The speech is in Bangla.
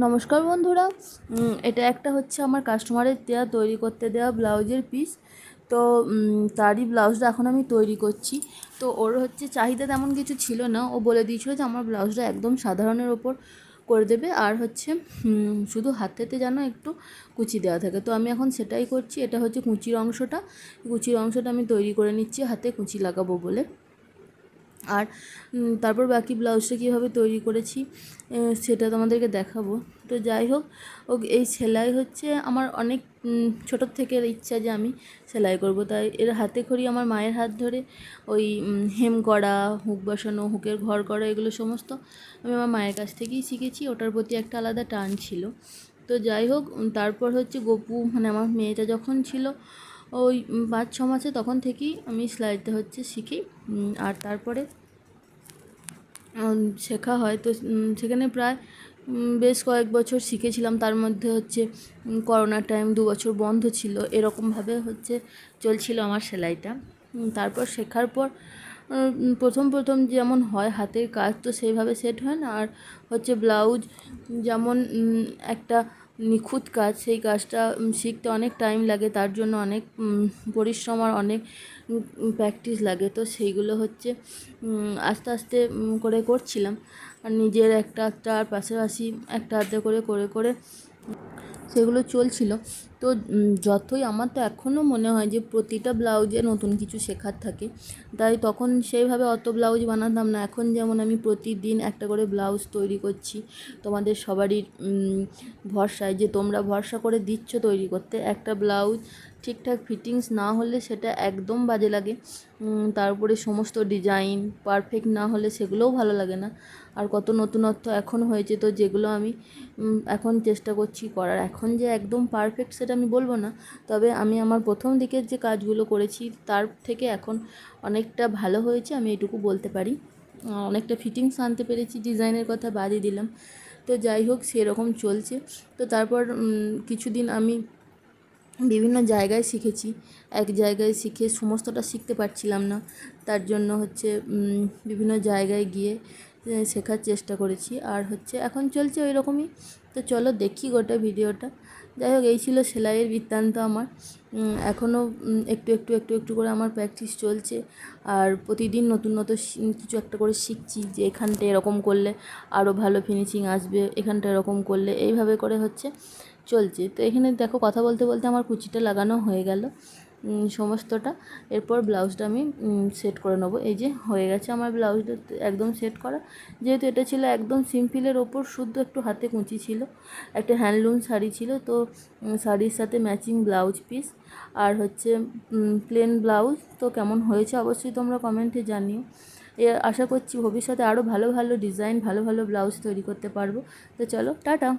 নমস্কার বন্ধুরা। এটা একটা হচ্ছে আমার কাস্টমারের তৈরি করতে দেওয়া ব্লাউজের পিস। তো তারই ব্লাউজটা এখন আমি তৈরি করছি। তো ওর হচ্ছে চাহিদা তেমন কিছু ছিল না, ও বলে দিয়েছিল যে আমার ব্লাউজটা একদম সাধারণের ওপর করে দেবে, আর হচ্ছে শুধু হাতেতে যেন একটু কুচি দেওয়া থাকে। তো আমি এখন সেটাই করছি। এটা হচ্ছে কুচির অংশটা আমি তৈরি করে নিচ্ছি হাতে কুচি লাগাবো বলে। আর তারপর বাকি ব্লাউজটা কীভাবে তৈরি করেছি সেটা তোমাদেরকে দেখাবো। তো যাই হোক, এই সেলাই হচ্ছে আমার অনেক ছোটোর থেকে ইচ্ছা যে আমি সেলাই করব। তাই এর হাতে খড়ি আমার মায়ের হাত ধরে ওই হেম করা, হুক বসানো, হুকের ঘর করা, এগুলো সমস্ত আমি আমার মায়ের কাছ থেকেই শিখেছি। ওটার প্রতি একটা আলাদা টান ছিল। তো যাই হোক, তারপর হচ্ছে গপু মানে আমার মেয়েটা যখন ছিল ওই 5-6 মাসে, তখন থেকেই আমি সেলাইতে হচ্ছে শিখি। আর তারপরে শেখা হয়। তো সেখানে প্রায় বেশ কয়েক বছর শিখেছিলাম। তার মধ্যে হচ্ছে করোনার টাইম 2 বছর বন্ধ ছিল, এরকমভাবে হচ্ছে চলছিল আমার সেলাইটা। তারপর শেখার পর প্রথম যেমন হয় হাতের কাজ, তো সেইভাবে সেট হয় না। আর হচ্ছে ব্লাউজ যেমন একটা নিখুঁত কাজ, সেই কাজটা শিখতে অনেক টাইম লাগে, তার জন্য অনেক পরিশ্রম আর অনেক প্র্যাকটিস লাগে। তো সেইগুলো হচ্ছে আস্তে আস্তে করে করছিলাম, আর নিজের একটা আর পাশাপাশি একটা আধটা করে করে করে সেগুলো চলছিল। তো যতই আমার তো এখনও মনে হয় যে প্রতিটা ব্লাউজে নতুন কিছু শেখার থাকে, তাই তখন সেইভাবে অত ব্লাউজ বানাতাম না। এখন যেমন আমি প্রতিদিন একটা করে ব্লাউজ তৈরি করছি তোমাদের সবারই ভরসায়, যে তোমরা ভরসা করে দিচ্ছ তৈরি করতে। একটা ব্লাউজ ঠিকঠাক ফিটিংস না হলে সেটা একদম বাজে লাগে। তারপরে সমস্ত ডিজাইন পারফেক্ট না হলে সেগুলোও ভালো লাগে না। আর কত নতুনত্ব এখন হয়েছে, তো যেগুলো আমি এখন চেষ্টা করছি করার। এখন যে একদম পারফেক্ট সেটা আমি বলবো না, তবে আমি আমার প্রথম দিকের যে কাজগুলো করেছি তার থেকে এখন অনেকটা ভালো হয়েছে, আমি এটুকু বলতে পারি। অনেকটা ফিটিংস আনতে পেরেছি, ডিজাইনের কথা বাদই দিলাম। তো যাই হোক, সেরকম চলছে। তো তারপর কিছুদিন আমি বিভিন্ন জায়গায় শিখেছি। এক জায়গায় শিখে সমস্তটা শিখতে পারছিলাম না, তার জন্য হচ্ছে বিভিন্ন জায়গায় গিয়ে শেখার চেষ্টা করেছি। আর হচ্ছে এখন চলছে ওই রকমই। তো চলো দেখি গোটা ভিডিওটা। যাই হোক, এই ছিল সেলাইয়ের বৃত্তান্ত আমার। এখনও একটু করে আমার প্র্যাকটিস চলছে। আর প্রতিদিন নতুন কিছু একটা করে শিখছি, যে এখানটা এরকম করলে আরও ভালো ফিনিশিং আসবে, এখানটা এরকম করলে, এইভাবে করে হচ্ছে চলছে। তো এখানে দেখো, কথা বলতে বলতে আমার কুচিটা লাগানো হয়ে গেল সমস্তটা। এরপর ব্লাউজটা আমি সেট করে নেবো। এই যে হয়ে গেছে আমার ব্লাউজটা একদম সেট করা। যেহেতু এটা ছিল একদম সিম্পলের ওপর, শুদ্ধ একটু হাতে কুঁচি ছিল, একটা হ্যান্ডলুম শাড়ি ছিল। তো শাড়ির সাথে ম্যাচিং ব্লাউজ পিস, আর হচ্ছে প্লেন ব্লাউজ। তো কেমন হয়েছে অবশ্যই তোমরা কমেন্টে জানিও। আশা করছি ভবিষ্যতে আরও ভালো ভালো ডিজাইন, ভালো ভালো ব্লাউজ তৈরি করতে পারবো। তো চলো, টাটা।